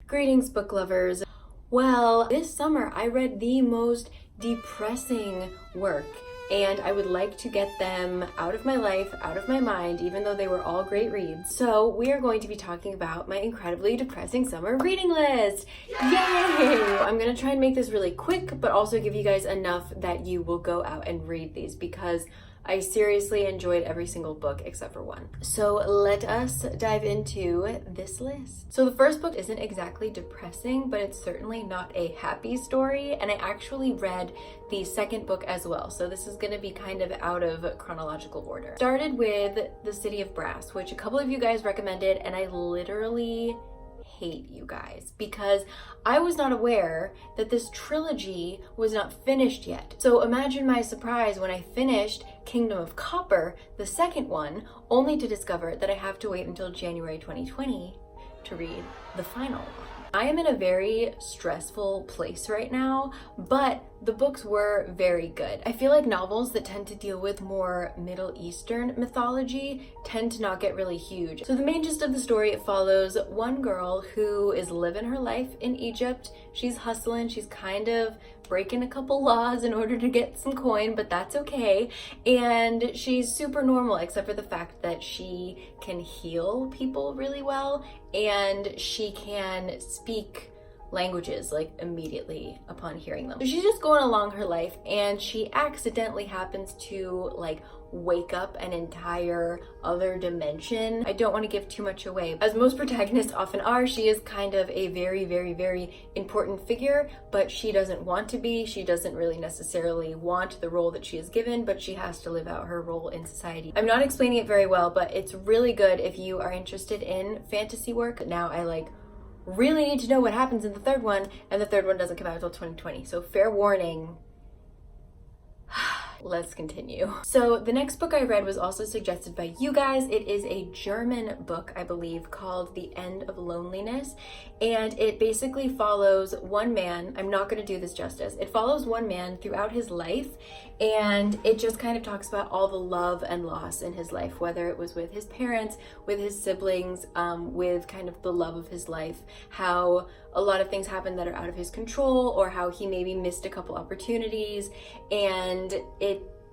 Greetings, book lovers. Well, this summer I read the most depressing work, and I would like to get them out of my life, out of my mind, even though they were all great reads. So we are going to be talking about my incredibly depressing summer reading list. Yay! I'm gonna try and make this really quick, but also give you guys enough that you will go out and read these, because I seriously enjoyed every single book except for one. So let us dive into this list. So the first book isn't exactly depressing, but it's certainly not a happy story. And I actually read the second book as well. So this is gonna be kind of out of chronological order. Started with The City of Brass, which a couple of you guys recommended, and I literally hate you guys because I was not aware that this trilogy was not finished yet. So imagine my surprise when I finished Kingdom of Copper, the second one, only to discover that I have to wait until January 2020 to read the final one. I am in a very stressful place right now, but the books were very good. I feel like novels that tend to deal with more Middle Eastern mythology tend to not get really huge. So the main gist of the story, it follows one girl who is living her life in Egypt. She's hustling, she's kind of breaking a couple laws in order to get some coin, but that's okay. And she's super normal, except for the fact that she can heal people really well, and she can speak languages like immediately upon hearing them. So she's just going along her life, and she accidentally happens to like wake up an entire other dimension. I don't want to give too much away. As most protagonists often are, she is kind of a very, very, very important figure, but she doesn't want to be. She doesn't really necessarily want the role that she is given, but she has to live out her role in society. I'm not explaining it very well, but it's really good if you are interested in fantasy work. Now I really need to know what happens in the third one, and the third one doesn't come out until 2020. So fair warning. Let's continue. So the next book I read was also suggested by you guys. It is a German book, I believe, called The End of Loneliness. And it basically follows one man. I'm not going to do this justice. It follows one man throughout his life, and it just kind of talks about all the love and loss in his life, whether it was with his parents, with his siblings, with kind of the love of his life, how a lot of things happen that are out of his control, or how he maybe missed a couple opportunities. And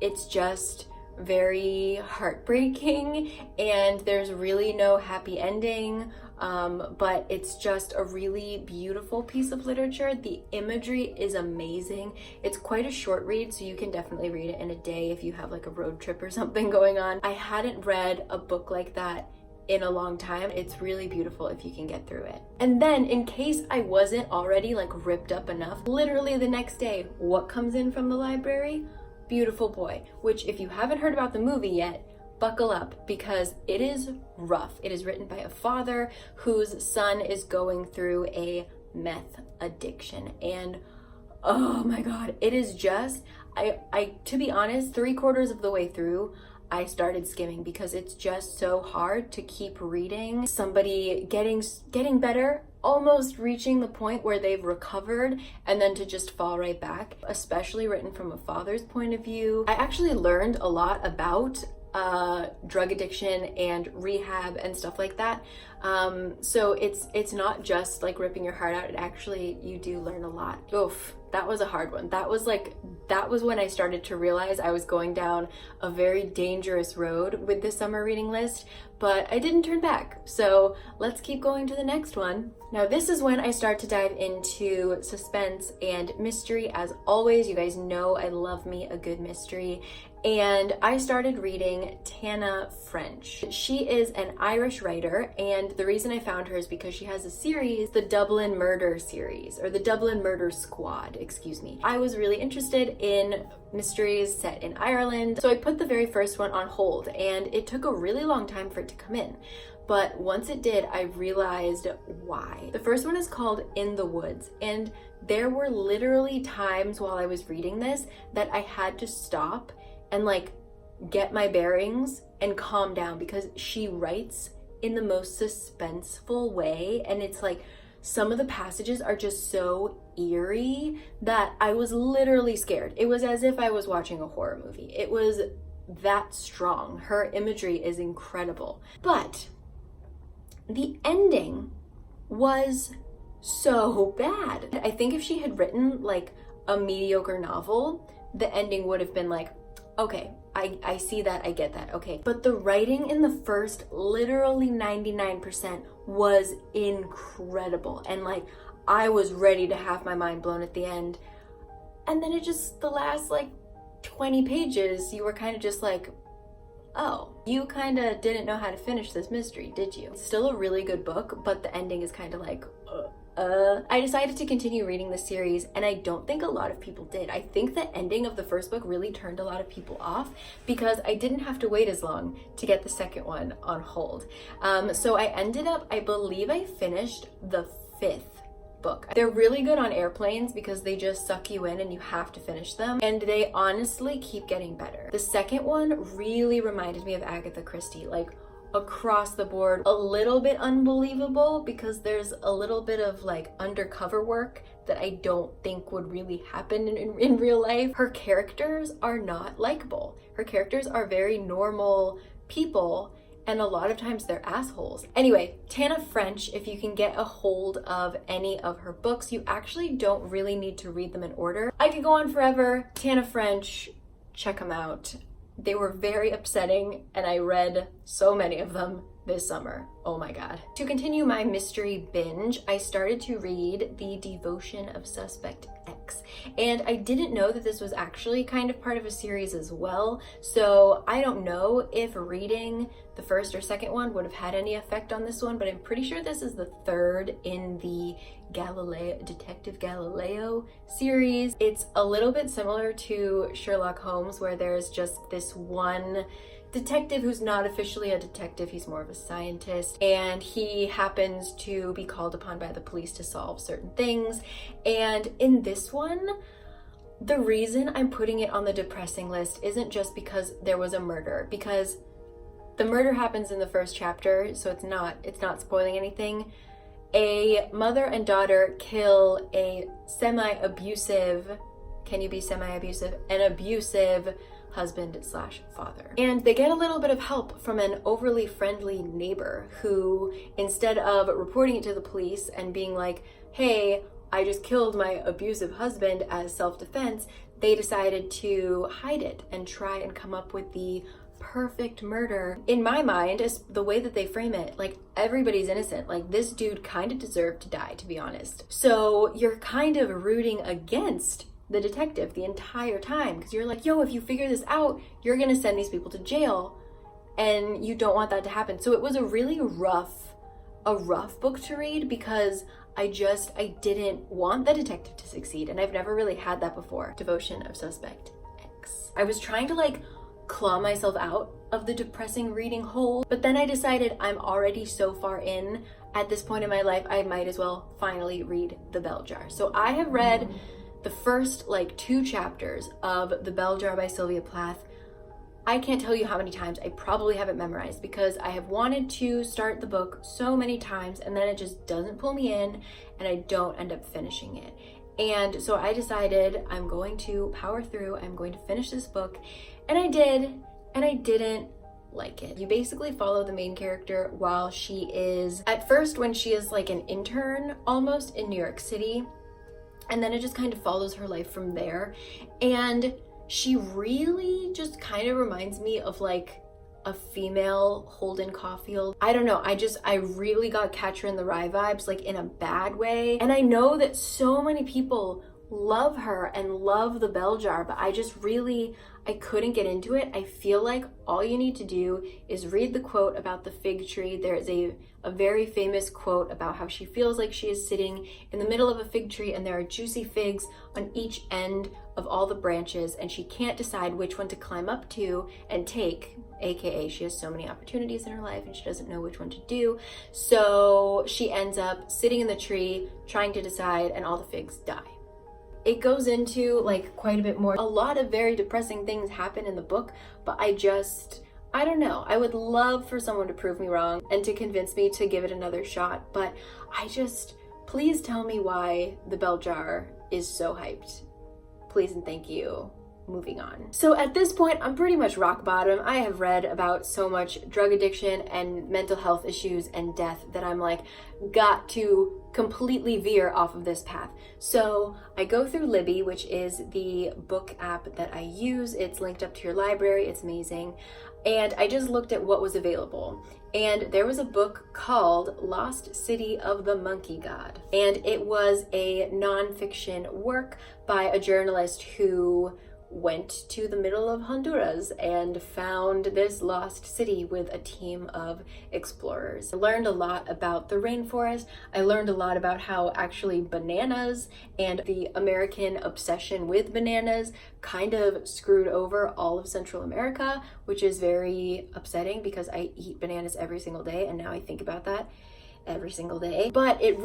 it's just very heartbreaking, and there's really no happy ending, but it's just a really beautiful piece of literature. The imagery is amazing. It's quite a short read, so you can definitely read it in a day if you have like a road trip or something going on. I hadn't read a book like that in a long time. It's really beautiful if you can get through it. And then, in case I wasn't already like ripped up enough, literally the next day, what comes in from the library? Beautiful Boy, which if you haven't heard about the movie yet, buckle up, because it is rough. It is written by a father whose son is going through a meth addiction, and oh my god, it is just, I to be honest, 3/4 of the way through, I started skimming, because it's just so hard to keep reading somebody getting better, almost reaching the point where they've recovered, and then to just fall right back, especially written from a father's point of view. I actually learned a lot about drug addiction and rehab and stuff like that. So it's not just like ripping your heart out. It actually, you do learn a lot. Oof, that was a hard one. That was when I started to realize I was going down a very dangerous road with this summer reading list, but I didn't turn back. So let's keep going to the next one. Now this is when I start to dive into suspense and mystery. As always, you guys know I love me a good mystery. And I started reading Tana French. She is an Irish writer, and the reason I found her is because she has a series, the Dublin Murder series, or the Dublin Murder Squad, excuse me. I was really interested in mysteries set in Ireland, so I put the very first one on hold, and it took a really long time for it to come in. But once it did, I realized why. The first one is called In the Woods, and there were literally times while I was reading this that I had to stop and like get my bearings and calm down, because she writes in the most suspenseful way, and it's like some of the passages are just so eerie that I was literally scared. It was as if I was watching a horror movie. It was that strong. Her imagery is incredible. But the ending was so bad. I think if she had written like a mediocre novel, the ending would have been like, okay, I see that, I get that, okay. But the writing in the first literally 99% was incredible. And like, I was ready to have my mind blown at the end. And then it just, the last like 20 pages, you were kind of just like, oh, you kind of didn't know how to finish this mystery, did you? It's still a really good book, but the ending is kind of like, I decided to continue reading the series, and I don't think a lot of people did. I think the ending of the first book really turned a lot of people off because I didn't have to wait as long to get the second one on hold. So I ended up, I believe I finished the 5th book. They're really good on airplanes because they just suck you in and you have to finish them, and they honestly keep getting better. The second one really reminded me of Agatha Christie, like across the board, a little bit unbelievable because there's a little bit of like undercover work that I don't think would really happen in real life. Her characters are not likable. Her characters are very normal people, and a lot of times they're assholes. Anyway, Tana French, if you can get a hold of any of her books, you actually don't really need to read them in order. I could go on forever. Tana French, check them out. They were very upsetting, and I read so many of them this summer. Oh my god. To continue my mystery binge, I started to read The Devotion of Suspect X, and I didn't know that this was actually kind of part of a series as well, so I don't know if reading the first or second one would have had any effect on this one, but I'm pretty sure this is the 3rd in the Detective Galileo series. It's a little bit similar to Sherlock Holmes, where there's just this one detective who's not officially a detective, he's more of a scientist, and he happens to be called upon by the police to solve certain things. And in this one, the reason I'm putting it on the depressing list isn't just because there was a murder, because the murder happens in the first chapter, so it's not spoiling anything. A mother and daughter kill a semi-abusive, can you be semi-abusive? An abusive husband/father. And they get a little bit of help from an overly friendly neighbor who, instead of reporting it to the police and being like, hey, I just killed my abusive husband as self-defense, they decided to hide it and try and come up with the perfect murder. In my mind, is the way that they frame it, like everybody's innocent. Like this dude kind of deserved to die, to be honest. So you're kind of rooting against the detective the entire time because you're like, yo, if you figure this out, you're gonna send these people to jail, and you don't want that to happen. So it was a really rough book to read because I didn't want the detective to succeed, and I've never really had that before. Devotion of Suspect X. I was trying to like claw myself out of the depressing reading hole, but then I decided I'm already so far in at this point in my life, I might as well finally read The Bell Jar. So I have read the first like 2 chapters of The Bell Jar by Sylvia Plath. I can't tell you how many times. I probably have it memorized because I have wanted to start the book so many times, and then it just doesn't pull me in and I don't end up finishing it. And so I decided I'm going to power through, I'm going to finish this book, and I did, and I didn't like it. You basically follow the main character while she is, at first when she is like an intern almost in New York City, and then it just kind of follows her life from there. And she really just kind of reminds me of like a female Holden Caulfield. I don't know, I really got Catcher in the Rye vibes, like in a bad way. And I know that so many people love her and love The Bell Jar, but I couldn't get into it. I feel like all you need to do is read the quote about the fig tree. There is a very famous quote about how she feels like she is sitting in the middle of a fig tree and there are juicy figs on each end of all the branches, and she can't decide which one to climb up to and take, aka she has so many opportunities in her life and she doesn't know which one to do. So she ends up sitting in the tree trying to decide, and all the figs die. It goes into like quite a bit more. A lot of very depressing things happen in the book, but I don't know. I would love for someone to prove me wrong and to convince me to give it another shot, but please tell me why The Bell Jar is so hyped. Please and thank you. moving on. So at this point, I'm pretty much rock bottom. I have read about so much drug addiction and mental health issues and death that I'm like, got to completely veer off of this path. So I go through Libby, which is the book app that I use. It's linked up to your library. It's amazing. And I just looked at what was available. And there was a book called Lost City of the Monkey God. And it was a nonfiction work by a journalist who went to the middle of Honduras and found this lost city with a team of explorers. I learned a lot about the rainforest. I learned a lot about how actually bananas and the American obsession with bananas kind of screwed over all of Central America, which is very upsetting because I eat bananas every single day, and now I think about that every single day. But it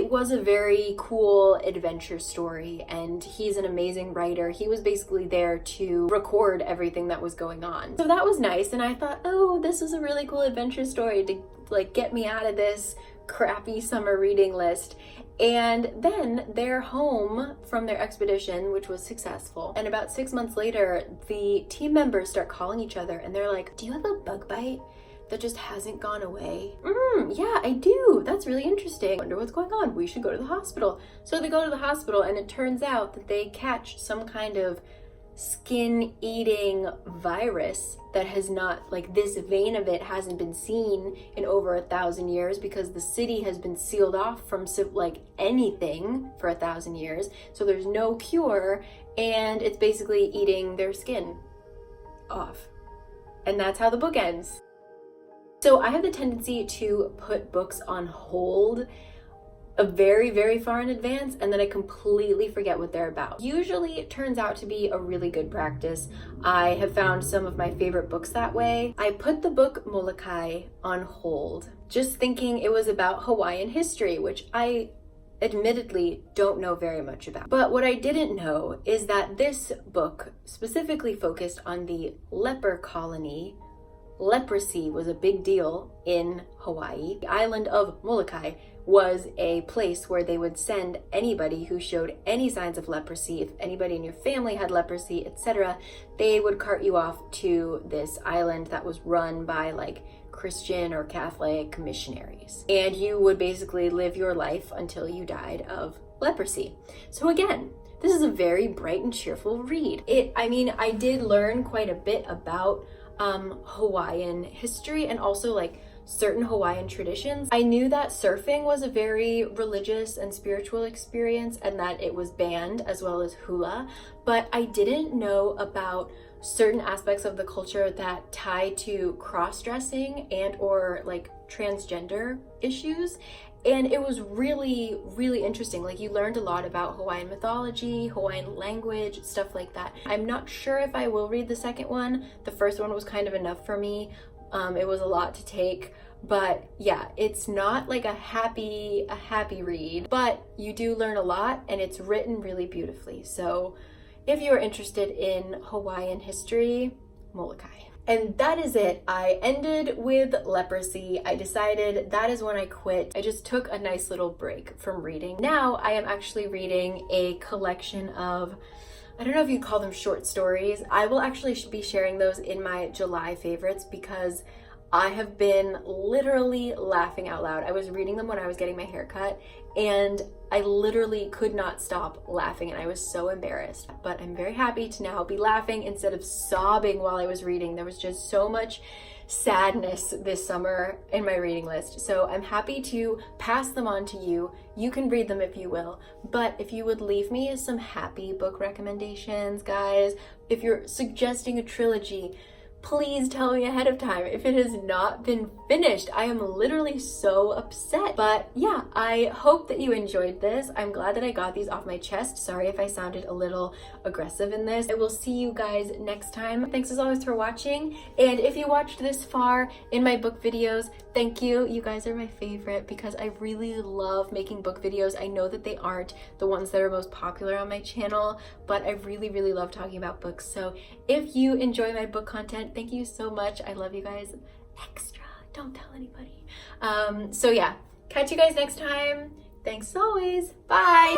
was a very cool adventure story, and he's an amazing writer. He was basically there to record everything that was going on. So that was nice, and I thought, oh, this is a really cool adventure story to like get me out of this crappy summer reading list. And then they're home from their expedition, which was successful. And about 6 months later, the team members start calling each other and they're like, do you have a bug bite that just hasn't gone away? Yeah, I do. That's really interesting. I wonder what's going on. We should go to the hospital. So they go to the hospital, and it turns out that they catch some kind of skin-eating virus that has not, like, this vein of it hasn't been seen in over 1,000 years because the city has been sealed off from like anything for 1,000 years. So there's no cure, and it's basically eating their skin off. And that's how the book ends. So I have the tendency to put books on hold a very, very far in advance, and then I completely forget what they're about. Usually it turns out to be a really good practice. I have found some of my favorite books that way. I put the book Molokai on hold, just thinking it was about Hawaiian history, which I admittedly don't know very much about. But what I didn't know is that this book specifically focused on the leper colony. Leprosy was a big deal in Hawaii. The island of Molokai was a place where they would send anybody who showed any signs of leprosy. If anybody in your family had leprosy, etc., they would cart you off to this island that was run by like Christian or Catholic missionaries. And you would basically live your life until you died of leprosy. So again, this is a very bright and cheerful read. I did learn quite a bit about Hawaiian history and also like certain Hawaiian traditions. I knew that surfing was a very religious and spiritual experience and that it was banned, as well as hula, but I didn't know about certain aspects of the culture that tie to cross-dressing and or like transgender issues. And it was really, really interesting. Like, you learned a lot about Hawaiian mythology, Hawaiian language, stuff like that. I'm not sure if I will read the second one. The first one was kind of enough for me. It was a lot to take, but yeah, it's not like a happy read, but you do learn a lot and it's written really beautifully. So if you are interested in Hawaiian history, Molokai. And that is it. I ended with leprosy. I decided that is when I quit. I just took a nice little break from reading. Now I am actually reading a collection of, I don't know if you'd call them short stories. I will actually be sharing those in my July favorites because I have been literally laughing out loud. I was reading them when I was getting my hair cut and I literally could not stop laughing and I was so embarrassed. But I'm very happy to now be laughing instead of sobbing while I was reading. There was just so much sadness this summer in my reading list. So I'm happy to pass them on to you. You can read them if you will. But if you would leave me some happy book recommendations, guys, if you're suggesting a trilogy, please tell me ahead of time if it has not been finished. I am literally so upset. But yeah, I hope that you enjoyed this. I'm glad that I got these off my chest. Sorry if I sounded a little aggressive in this. I will see you guys next time. Thanks as always for watching. And if you watched this far in my book videos, thank you. You guys are my favorite because I really love making book videos. I know that they aren't the ones that are most popular on my channel, but I really, really love talking about books. So if you enjoy my book content, thank you so much. I love you guys extra. Don't tell anybody. So yeah, catch you guys next time. Thanks as always. Bye.